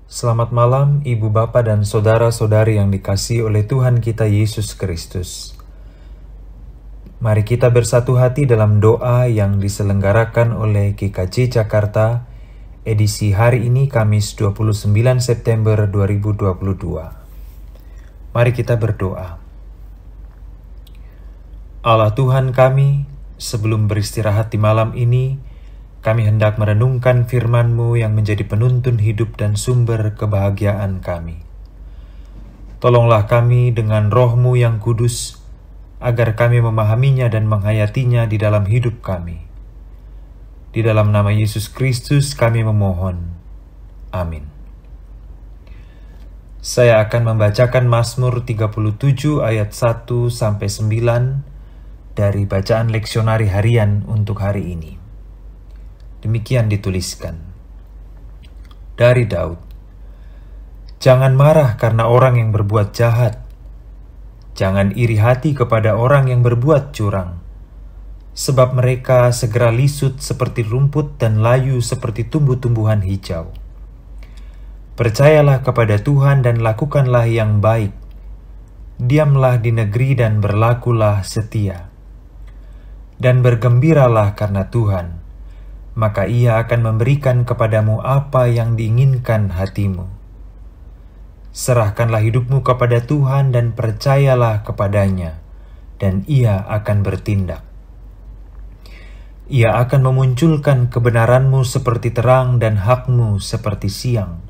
Selamat malam, Ibu Bapa dan Saudara-saudari yang dikasihi oleh Tuhan kita Yesus Kristus. Mari kita bersatu hati dalam doa yang diselenggarakan oleh GKJ Jakarta, edisi hari ini Kamis 29 September 2022. Mari kita berdoa. Allah Tuhan kami, sebelum beristirahat di malam ini, kami hendak merenungkan firman-Mu yang menjadi penuntun hidup dan sumber kebahagiaan kami. Tolonglah kami dengan Roh-Mu yang kudus, agar kami memahaminya dan menghayatinya di dalam hidup kami. Di dalam nama Yesus Kristus kami memohon. Amin. Saya akan membacakan Mazmur 37 ayat 1-9 dari bacaan leksionari harian untuk hari ini. Demikian dituliskan. Dari Daud. Jangan marah karena orang yang berbuat jahat. Jangan iri hati kepada orang yang berbuat curang. Sebab mereka segera lisut seperti rumput dan layu seperti tumbuh-tumbuhan hijau. Percayalah kepada Tuhan dan lakukanlah yang baik. Diamlah di negeri dan berlakulah setia. Dan bergembiralah karena Tuhan. Maka Ia akan memberikan kepadamu apa yang diinginkan hatimu. Serahkanlah hidupmu kepada Tuhan dan percayalah kepadanya, dan Ia akan bertindak. Ia akan memunculkan kebenaranmu seperti terang dan hakmu seperti siang.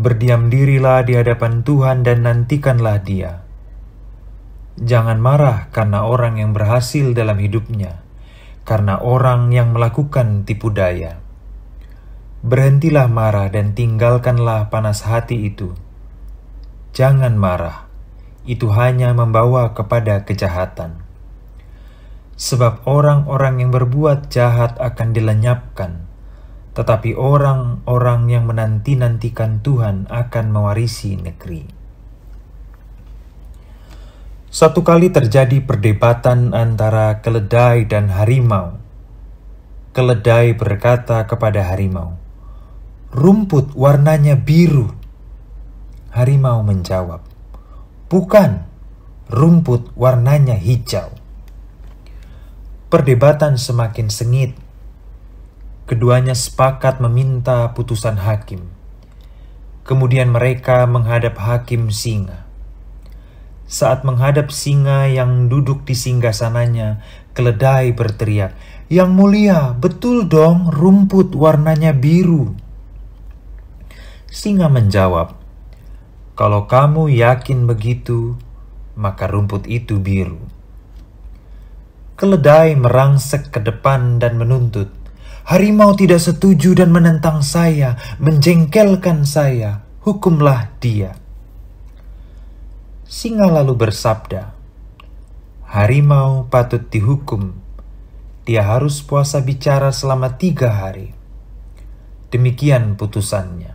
Berdiam dirilah di hadapan Tuhan dan nantikanlah Dia. Jangan marah karena orang yang berhasil dalam hidupnya, karena orang yang melakukan tipu daya. Berhentilah marah dan tinggalkanlah panas hati itu. Jangan marah, itu hanya membawa kepada kejahatan. Sebab orang-orang yang berbuat jahat akan dilenyapkan, tetapi orang-orang yang menanti-nantikan Tuhan akan mewarisi negeri. Satu kali terjadi perdebatan antara keledai dan harimau. Keledai berkata kepada harimau, "Rumput warnanya biru." Harimau menjawab, "Bukan, rumput warnanya hijau." Perdebatan semakin sengit. Keduanya sepakat meminta putusan hakim. Kemudian mereka menghadap hakim singa. Saat menghadap singa yang duduk di singgasananya, keledai berteriak, "Yang mulia, betul dong rumput warnanya biru." Singa menjawab, "Kalau kamu yakin begitu, maka rumput itu biru." Keledai merangsek ke depan dan menuntut, "Harimau tidak setuju dan menentang saya, menjengkelkan saya, hukumlah dia." Singa lalu bersabda, "Harimau patut dihukum. Dia harus puasa bicara selama 3 hari." Demikian putusannya.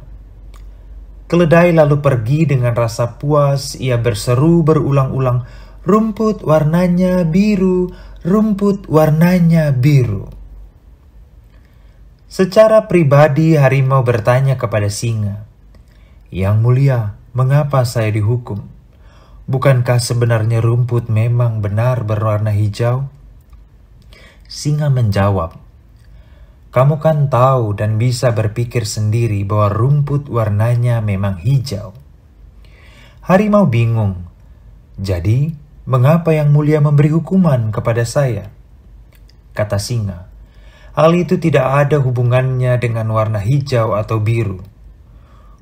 Keledai lalu pergi dengan rasa puas. Ia berseru berulang-ulang, "Rumput warnanya biru, rumput warnanya biru." Secara pribadi harimau bertanya kepada singa, "Yang mulia, mengapa saya dihukum? Bukankah sebenarnya rumput memang benar berwarna hijau?" Singa menjawab, "Kamu kan tahu dan bisa berpikir sendiri bahwa rumput warnanya memang hijau." Harimau bingung. "Jadi, mengapa Yang Mulia memberi hukuman kepada saya?" Kata singa, "Hal itu tidak ada hubungannya dengan warna hijau atau biru.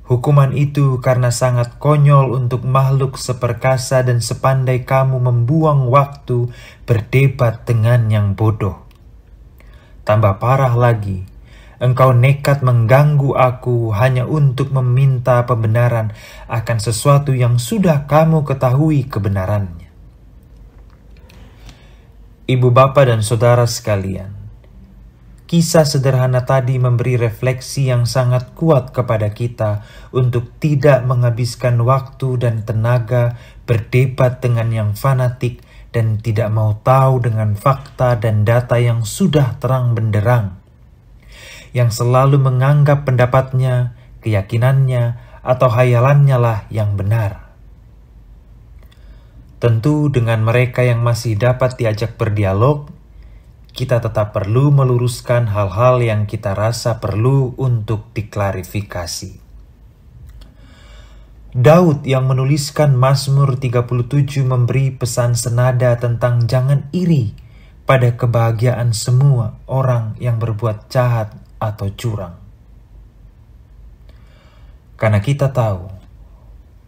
Hukuman itu karena sangat konyol untuk makhluk seperkasa dan sepandai kamu membuang waktu berdebat dengan yang bodoh. Tambah parah lagi, engkau nekat mengganggu aku hanya untuk meminta pembenaran akan sesuatu yang sudah kamu ketahui kebenarannya." Ibu, Bapa, dan Saudara sekalian, kisah sederhana tadi memberi refleksi yang sangat kuat kepada kita untuk tidak menghabiskan waktu dan tenaga berdebat dengan yang fanatik dan tidak mau tahu dengan fakta dan data yang sudah terang benderang, yang selalu menganggap pendapatnya keyakinannya, atau hayalannya lah yang benar. Tentu dengan mereka yang masih dapat diajak berdialog, kita tetap perlu meluruskan hal-hal yang kita rasa perlu untuk diklarifikasi. Daud yang menuliskan Mazmur 37 memberi pesan senada tentang jangan iri pada kebahagiaan semua orang yang berbuat jahat atau curang. Karena kita tahu,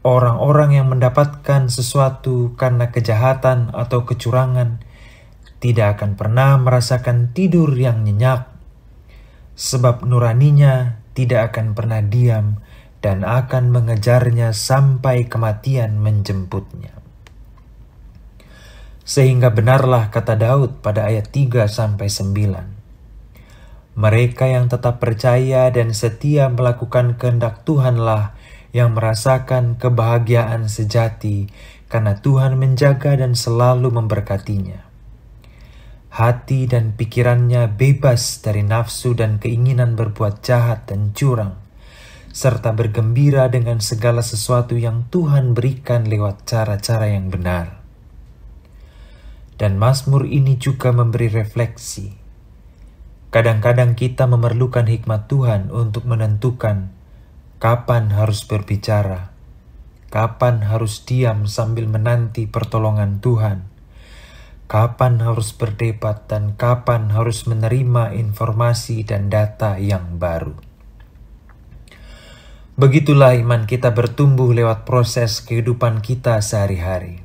orang-orang yang mendapatkan sesuatu karena kejahatan atau kecurangan tidak akan pernah merasakan tidur yang nyenyak, sebab nuraninya tidak akan pernah diam dan akan mengejarnya sampai kematian menjemputnya. Sehingga benarlah kata Daud pada ayat 3-9. Mereka yang tetap percaya dan setia melakukan kehendak Tuhanlah yang merasakan kebahagiaan sejati karena Tuhan menjaga dan selalu memberkatinya. Hati dan pikirannya bebas dari nafsu dan keinginan berbuat jahat dan curang, serta bergembira dengan segala sesuatu yang Tuhan berikan lewat cara-cara yang benar. Dan Mazmur ini juga memberi refleksi. Kadang-kadang kita memerlukan hikmat Tuhan untuk menentukan kapan harus berbicara, kapan harus diam sambil menanti pertolongan Tuhan, kapan harus berdebat, dan kapan harus menerima informasi dan data yang baru. Begitulah iman kita bertumbuh lewat proses kehidupan kita sehari-hari.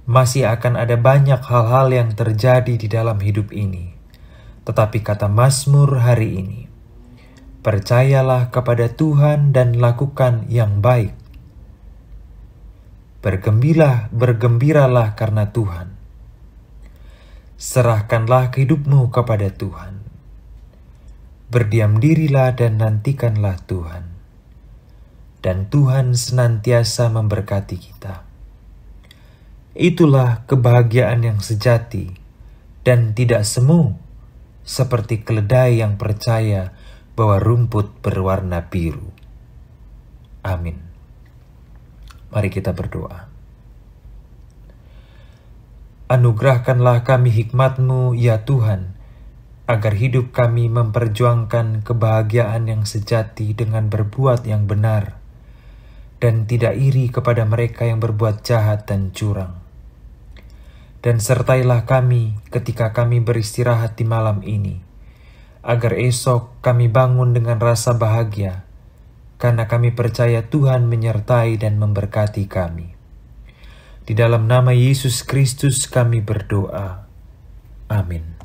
Masih akan ada banyak hal-hal yang terjadi di dalam hidup ini. Tetapi kata Mazmur hari ini, percayalah kepada Tuhan dan lakukan yang baik. Bergembiralah karena Tuhan. Serahkanlah hidupmu kepada Tuhan. Berdiam dirilah dan nantikanlah Tuhan. Dan Tuhan senantiasa memberkati kita. Itulah kebahagiaan yang sejati dan tidak semu seperti keledai yang percaya bahwa rumput berwarna biru. Amin. Mari kita berdoa. Anugerahkanlah kami hikmat-Mu, ya Tuhan, agar hidup kami memperjuangkan kebahagiaan yang sejati dengan berbuat yang benar, dan tidak iri kepada mereka yang berbuat jahat dan curang. Dan sertailah kami ketika kami beristirahat di malam ini, agar esok kami bangun dengan rasa bahagia, karena kami percaya Tuhan menyertai dan memberkati kami. Di dalam nama Yesus Kristus kami berdoa. Amin.